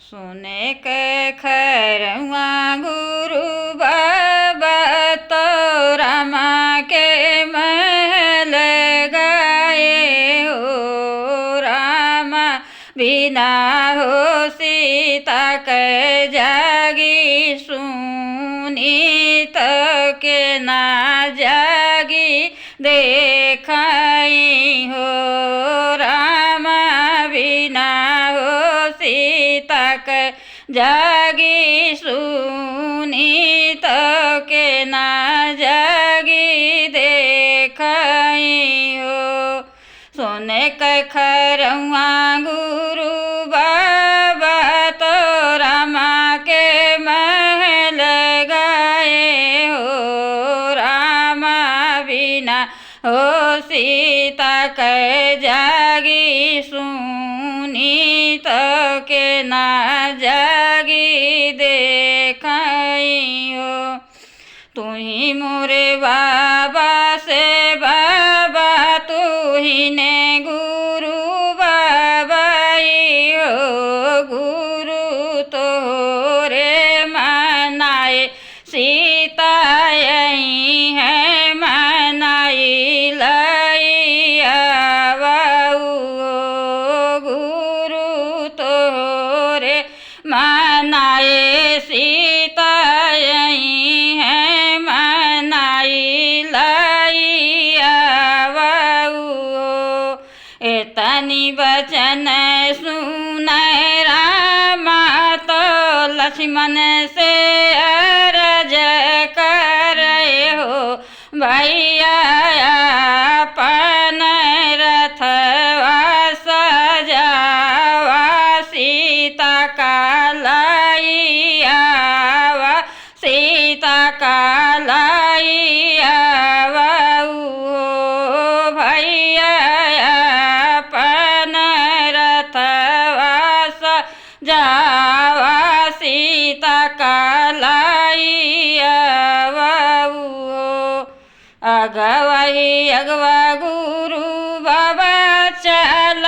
सुने के खरवा गुरु बाबा तो रामा के महल गए हो। रामा बिना हो सीता के जागी सुनी तो के ना जागी देखाई हो। रामा बिना हो सीता के जागी सुनी तो के ना जागी देखाई हो। सोने के खरवा गुरु बाबा तो रामा के महल गए हो। रामा बिना हो सीता के जागी सुनी तो के ना जागी देखाई हो। तू ही मोरे बाबा से बाबा तू ही ने गुरु बाबा हो। गुरु तोरे मनाए सीता यही है मनाई लैया बाऊ। गुरु तोरे मनाए सीता यही है मनाई लैया बाऊ। एतनी बचन सुन रामा तो लक्ष्मण से अरज करे हो। भैया अपन रथवा सजावा सीता का लैया सीता का लैया भैया अपन रथवा सजावा सीता का लैया अगवाही अगवा गुरु बाबा चल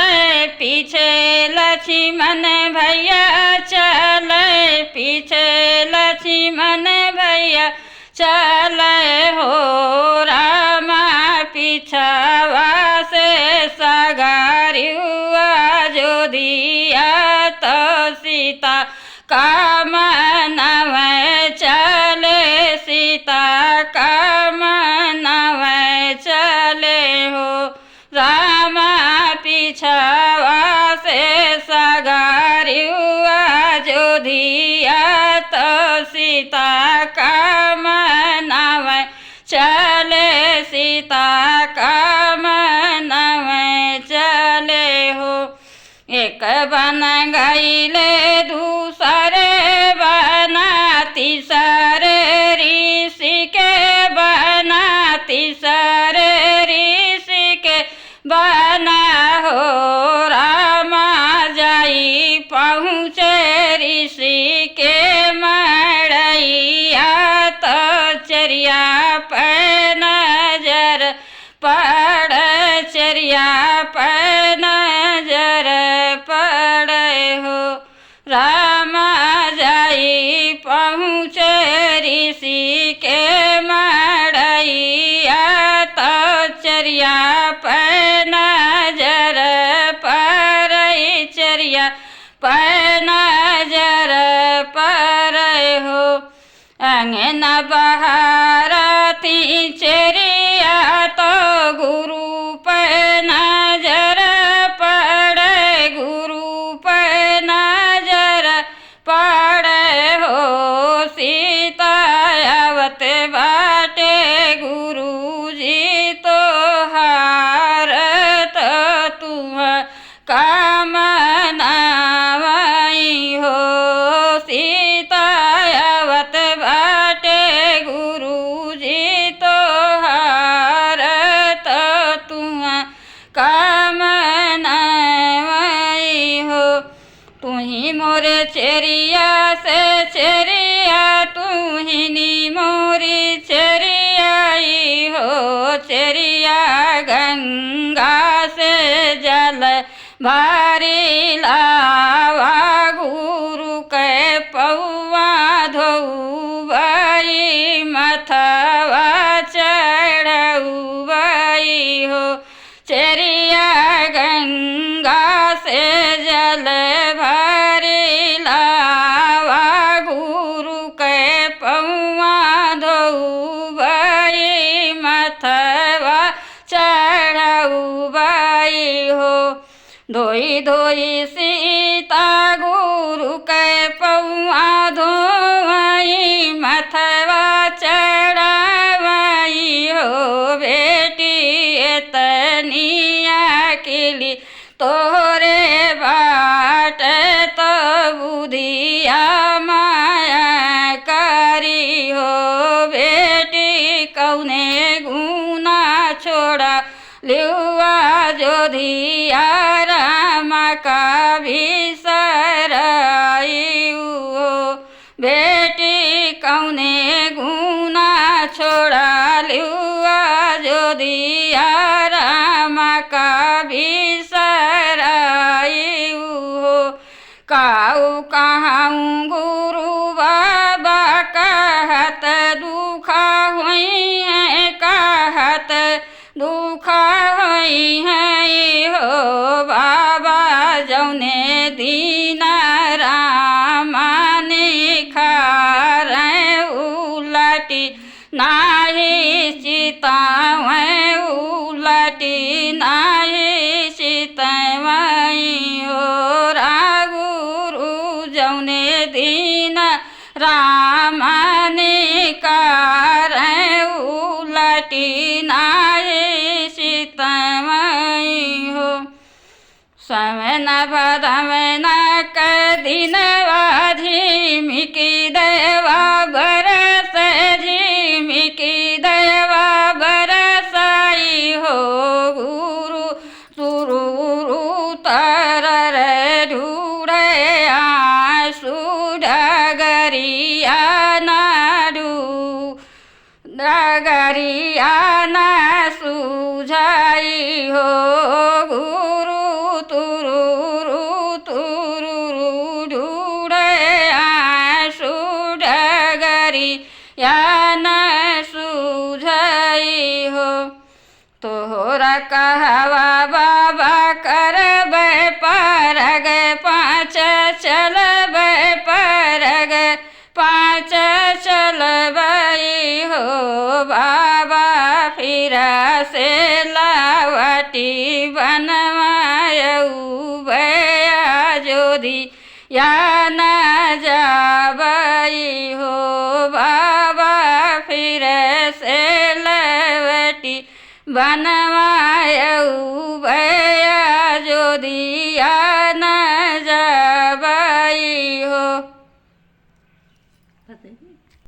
पीछे लक्ष्मण भैया चल पीछे लक्ष्मण भैया चल हो। रामा पीछावा से सगारी हुआ जो दिया तो सीता का मनव चले सीता का मनव चले हो। रामा पीछावा से सगारी हुआ जो दिया तो सीता का मनव चले सीता का मनव चले हो। एक बन गईले दूसरे बना तीसरे ऋषि के बना तीसरे ऋषि के बना हो। रामा जाई पहुँचे ऋषि के मड़ैया तो चरिया पे नजर पड़ चरिया पे नजर पड़े हो। रामा जाई पहुँचे ऋषि के मड़ैया तो चरिया पे नजर पड़े चरिया पे नजर पड़े हो। अंगना बहारती चरिया तो गुरु पे नजर पड़े गुरु पे नजर पड़े हो। सीता आवत बाटे गुरु जी तो हारत तुम काम नावाई हो। सीता आवत बाटे गुरु जी तो हारत तुम काम नावाई हो। तू ही मोरे चेरिया से चेरिया तू ही नी मोरी चेरियाई हो। चेरिया गंगा से जल भारी लावा गुरु होई सीता गुरु के पौआ धोई मथवा चढ़ावाई हो बेटी एतनिया किली तोरे बाट तो बुधिया माया करी हो बेटी कौने गुना छोड़ा लिवा जोधिया रामा का बिसराई हो बेटी कौने गुना छोड़ा लिवा जोधिया रामा का बिसराई हो काऊ कहाऊँ गुरु बाबा कहत दुखा हुई है कहत दुखा हुई है हो बाबा जौने दीना रामा निखार उलटी नाही चितावै उलटी नाही चितावै हो गुरु जौने दिन रामा निकार उलटी नाही चितावै हो समय न बदमै न कदिन झिमिकी देवा बरस झिमिकी देवा बरसाई हो गुरु तुरु तरर ढूढ़े आंसू डगरिया नाडू डगरिया ना सुझाई हो गुरु तुरु ढूढ़े आंसू डगरिया ना सुझाई हो तोहरा कहवा बाबा करबै परग पाँच चलबै परग पाँच चलबै हो बाबा फिर से लावटी बनवायऊ बया जोधी या न जाबै हो बाबा फिर से लावटी बनवायऊ